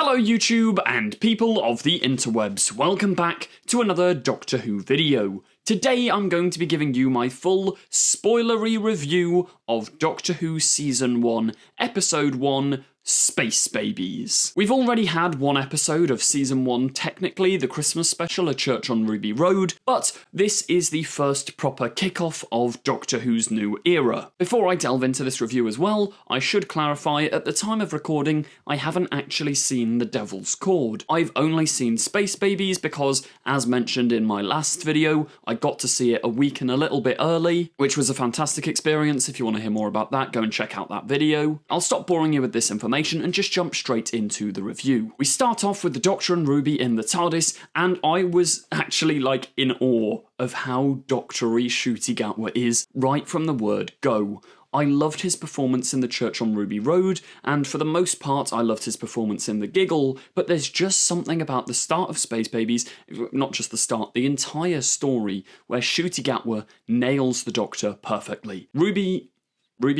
Hello YouTube and people of the interwebs, welcome back to another Doctor Who video. Today I'm going to be giving you my full spoilery review of Doctor Who Season 1, Episode 1, Space Babies. We've already had one episode of Season 1, technically, the Christmas special, A Church on Ruby Road, but this is the first proper kickoff of Doctor Who's new era. Before I delve into this review as well, I should clarify, at the time of recording, I haven't actually seen The Devil's Cord. I've only seen Space Babies because, as mentioned in my last video, I got to see it a week and a little bit early, which was a fantastic experience. If you want to hear more about that, go and check out that video. I'll stop boring you with this information and just jump straight into the review. We start off with the Doctor and Ruby in the TARDIS, and I was actually in awe of how Doctor-y Ncuti Gatwa is right from the word go. I loved his performance in The Church on Ruby Road, and for the most part I loved his performance in The Giggle, but there's just something about the start of Space Babies, not just the start, the entire story, where Ncuti Gatwa nails the Doctor perfectly. Ruby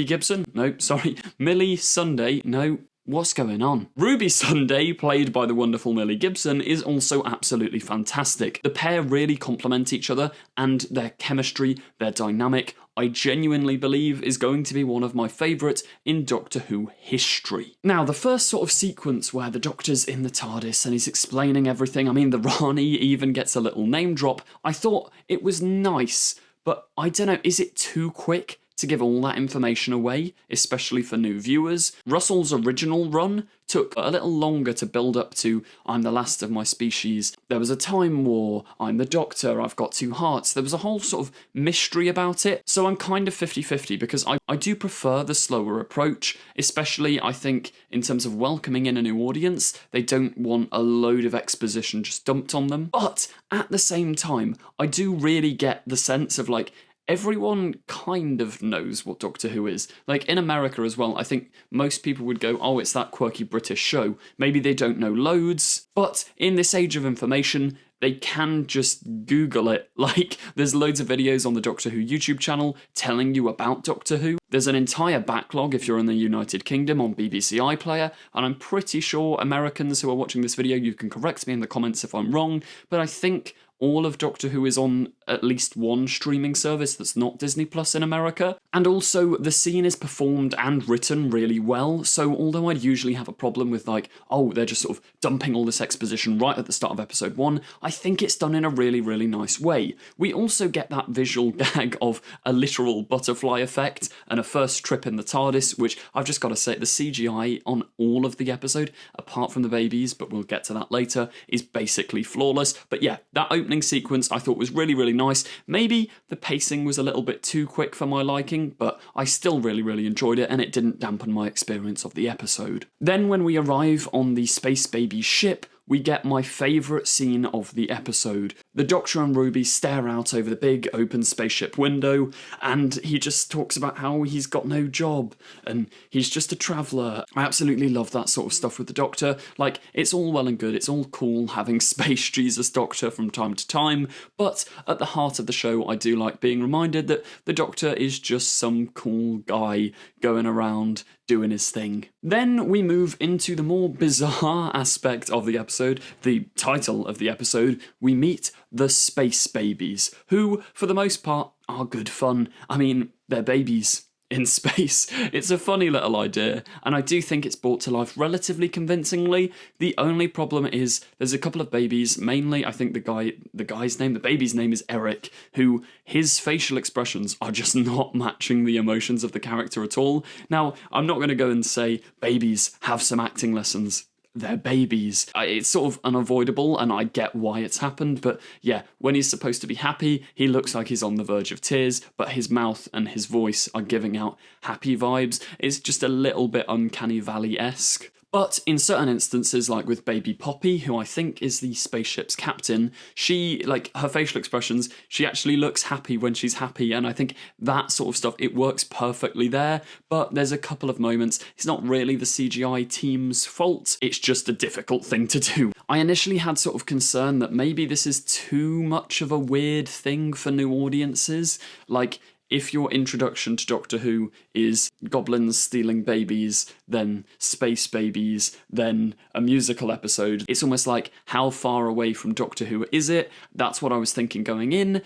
Gibson? No, sorry. Millie Sunday? No. What's going on? Ruby Sunday, played by the wonderful Millie Gibson, is also absolutely fantastic. The pair really complement each other, and their chemistry, their dynamic, I genuinely believe is going to be one of my favourites in Doctor Who history. Now, the first sort of sequence where the Doctor's in the TARDIS and he's explaining everything, I mean, the Rani even gets a little name drop, I thought it was nice, but I don't know, is it too quick to give all that information away, especially for new viewers? Russell's original run took a little longer to build up to I'm the last of my species, there was a time war, I'm the Doctor, I've got two hearts. There was a whole sort of mystery about it, so I'm kind of 50-50 because I do prefer the slower approach, especially I think in terms of welcoming in a new audience. They don't want a load of exposition just dumped on them, but at the same time I do really get the sense of everyone kind of knows what Doctor Who is. In America as well, I think most people would go, oh, it's that quirky British show. Maybe they don't know loads, but in this age of information, they can just Google it. There's loads of videos on the Doctor Who YouTube channel telling you about Doctor Who. There's an entire backlog if you're in the United Kingdom on BBC iPlayer, and I'm pretty sure Americans who are watching this video, you can correct me in the comments if I'm wrong, but I think all of Doctor Who is on at least one streaming service that's not Disney Plus in America. And also, the scene is performed and written really well, so although I'd usually have a problem with oh, they're just sort of dumping all this exposition right at the start of episode 1, I think it's done in a really, really nice way. We also get that visual gag of a literal butterfly effect and a first trip in the TARDIS, which I've just got to say, the CGI on all of the episode, apart from the babies, but we'll get to that later, is basically flawless. But yeah, that opening sequence I thought was really, really nice. Maybe the pacing was a little bit too quick for my liking, but I still really, really enjoyed it, and it didn't dampen my experience of the episode. Then when we arrive on the Space Baby ship, we get my favourite scene of the episode. The Doctor and Ruby stare out over the big open spaceship window, and he just talks about how he's got no job, and he's just a traveller. I absolutely love that sort of stuff with the Doctor. It's all well and good, it's all cool having Space Jesus Doctor from time to time, but at the heart of the show, I do like being reminded that the Doctor is just some cool guy going around doing his thing. Then we move into the more bizarre aspect of the episode, the title of the episode. We meet the Space Babies, who, for the most part, are good fun. I mean, they're babies in space. It's a funny little idea, and I do think it's brought to life relatively convincingly. The only problem is there's a couple of babies, mainly I think the baby's name is Eric, who his facial expressions are just not matching the emotions of the character at all. Now, I'm not going to go and say babies have some acting lessons. They're babies. It's sort of unavoidable, and I get why it's happened, but yeah, when he's supposed to be happy, he looks like he's on the verge of tears, but his mouth and his voice are giving out happy vibes. It's just a little bit Uncanny Valley-esque. But in certain instances, like with baby Poppy, who I think is the spaceship's captain, she, her facial expressions, she actually looks happy when she's happy, and I think that sort of stuff, it works perfectly there, but there's a couple of moments, it's not really the CGI team's fault, it's just a difficult thing to do. I initially had sort of concern that maybe this is too much of a weird thing for new audiences, if your introduction to Doctor Who is goblins stealing babies, then space babies, then a musical episode, it's almost like, how far away from Doctor Who is it? That's what I was thinking going in,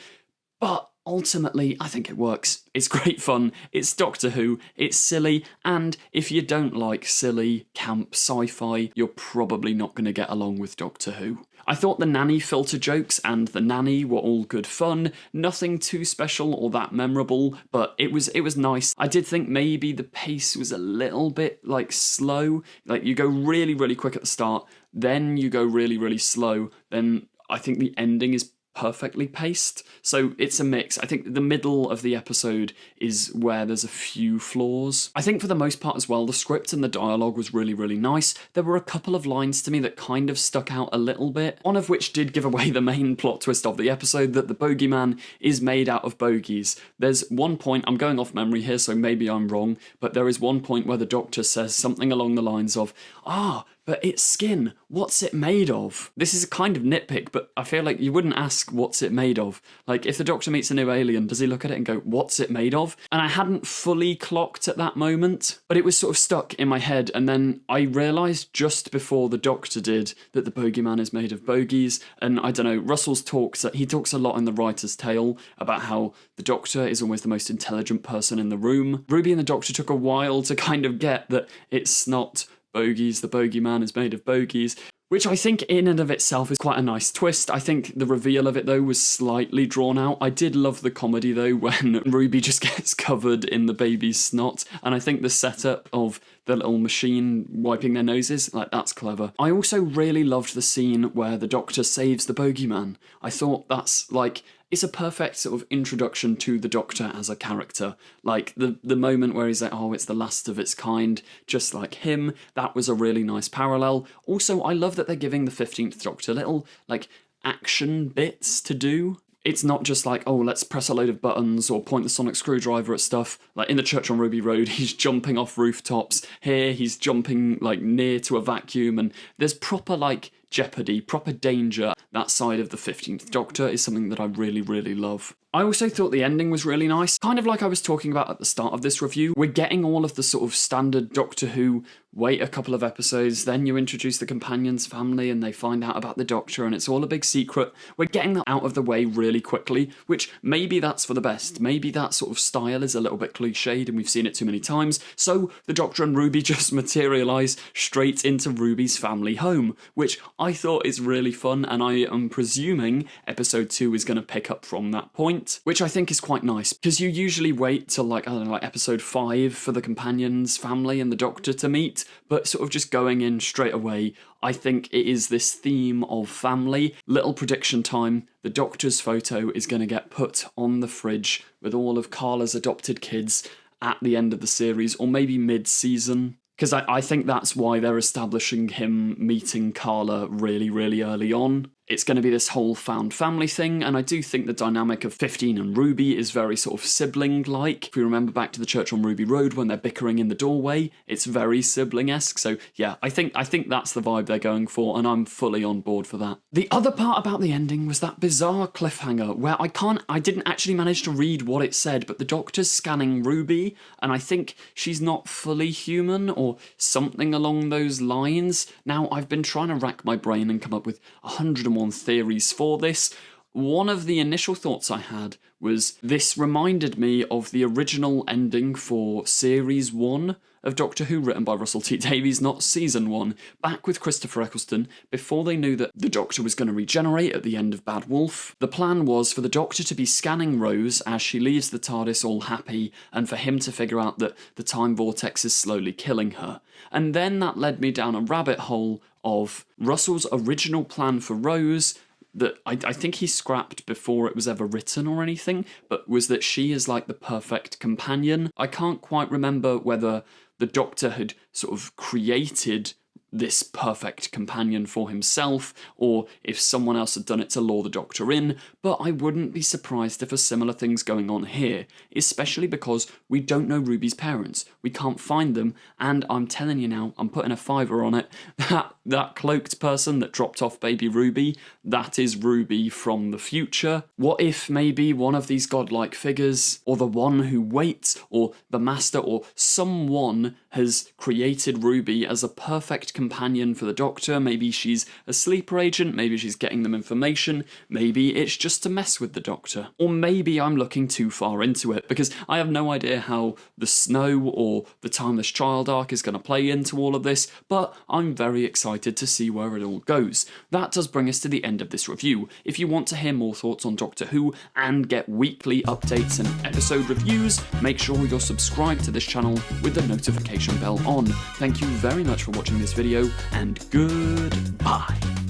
but ultimately, I think it works. It's great fun, it's Doctor Who, it's silly, and if you don't like silly, camp, sci-fi, you're probably not going to get along with Doctor Who. I thought the nanny filter jokes and the nanny were all good fun, nothing too special or that memorable, but it was nice. I did think maybe the pace was a little bit, slow. You go really, really quick at the start, then you go really, really slow, then I think the ending is perfectly paced. So it's a mix. I think the middle of the episode is where there's a few flaws. I think for the most part as well, the script and the dialogue was really, really nice. There were a couple of lines to me that kind of stuck out a little bit, one of which did give away the main plot twist of the episode, that the bogeyman is made out of bogies. There's one point, I'm going off memory here, so maybe I'm wrong, but there is one point where the Doctor says something along the lines of, but it's skin, what's it made of? This is a kind of nitpick, but I feel like you wouldn't ask what's it made of. If the Doctor meets a new alien, does he look at it and go, what's it made of? And I hadn't fully clocked at that moment, but it was sort of stuck in my head, and then I realised just before the Doctor did that the bogeyman is made of bogies, and I don't know, Russell's talks, he talks a lot in the writer's tale about how the Doctor is always the most intelligent person in the room. Ruby and the Doctor took a while to kind of get that it's not bogies, the bogeyman is made of bogies, which I think in and of itself is quite a nice twist. I think the reveal of it though was slightly drawn out. I did love the comedy though when Ruby just gets covered in the baby's snot, and I think the setup of the little machine wiping their noses, that's clever. I also really loved the scene where the Doctor saves the bogeyman. I thought that's it's a perfect sort of introduction to the Doctor as a character. The moment where he's like, oh, it's the last of its kind, just like him, that was a really nice parallel. Also, I love that they're giving the 15th Doctor little, action bits to do. It's not just let's press a load of buttons or point the sonic screwdriver at stuff. In the Church on Ruby Road, he's jumping off rooftops. Here, he's jumping, near to a vacuum, and there's proper, jeopardy, proper danger. That side of the 15th Doctor is something that I really, really love. I also thought the ending was really nice. Kind of like I was talking about at the start of this review, we're getting all of the sort of standard Doctor Who, wait a couple of episodes, then you introduce the companion's family and they find out about the Doctor and it's all a big secret. We're getting that out of the way really quickly, which maybe that's for the best. Maybe that sort of style is a little bit cliched and we've seen it too many times, so the Doctor and Ruby just materialise straight into Ruby's family home, which I thought is really fun, and I am presuming episode 2 is going to pick up from that point, which I think is quite nice, because you usually wait till episode 5 for the companion's family and the Doctor to meet, but sort of just going in straight away, I think it is this theme of family. Little prediction time, the Doctor's photo is going to get put on the fridge with all of Carla's adopted kids at the end of the series, or maybe mid-season. Because I think that's why they're establishing him meeting Carla really, really early on. It's going to be this whole found family thing, and I do think the dynamic of 15 and Ruby is very sort of sibling-like. If we remember back to the Church on Ruby Road when they're bickering in the doorway, it's very sibling-esque, so yeah, I think that's the vibe they're going for, and I'm fully on board for that. The other part about the ending was that bizarre cliffhanger, where I didn't actually manage to read what it said, but the Doctor's scanning Ruby, and I think she's not fully human, or something along those lines. Now, I've been trying to rack my brain and come up with 101 theories for this. One of the initial thoughts I had was this reminded me of the original ending for Series 1 of Doctor Who, written by Russell T Davies, not Season 1, back with Christopher Eccleston, before they knew that the Doctor was going to regenerate at the end of Bad Wolf. The plan was for the Doctor to be scanning Rose as she leaves the TARDIS all happy, and for him to figure out that the time vortex is slowly killing her. And then that led me down a rabbit hole of Russell's original plan for Rose, that I think he scrapped before it was ever written or anything, but was that she is the perfect companion. I can't quite remember whether the Doctor had sort of created this perfect companion for himself, or if someone else had done it to lure the Doctor in, but I wouldn't be surprised if a similar thing's going on here, especially because we don't know Ruby's parents. We can't find them, and I'm telling you now, I'm putting a $5 on it, that cloaked person that dropped off baby Ruby, that is Ruby from the future. What if maybe one of these godlike figures, or the one who waits, or the Master, or someone has created Ruby as a perfect companion for the Doctor? Maybe she's a sleeper agent, maybe she's getting them information, maybe it's just to mess with the Doctor. Or maybe I'm looking too far into it, because I have no idea how the Snow or the Timeless Child arc is going to play into all of this, but I'm very excited to see where it all goes. That does bring us to the end of this review. If you want to hear more thoughts on Doctor Who and get weekly updates and episode reviews, make sure you're subscribed to this channel with the notification bell on. Thank you very much for watching this video, and goodbye.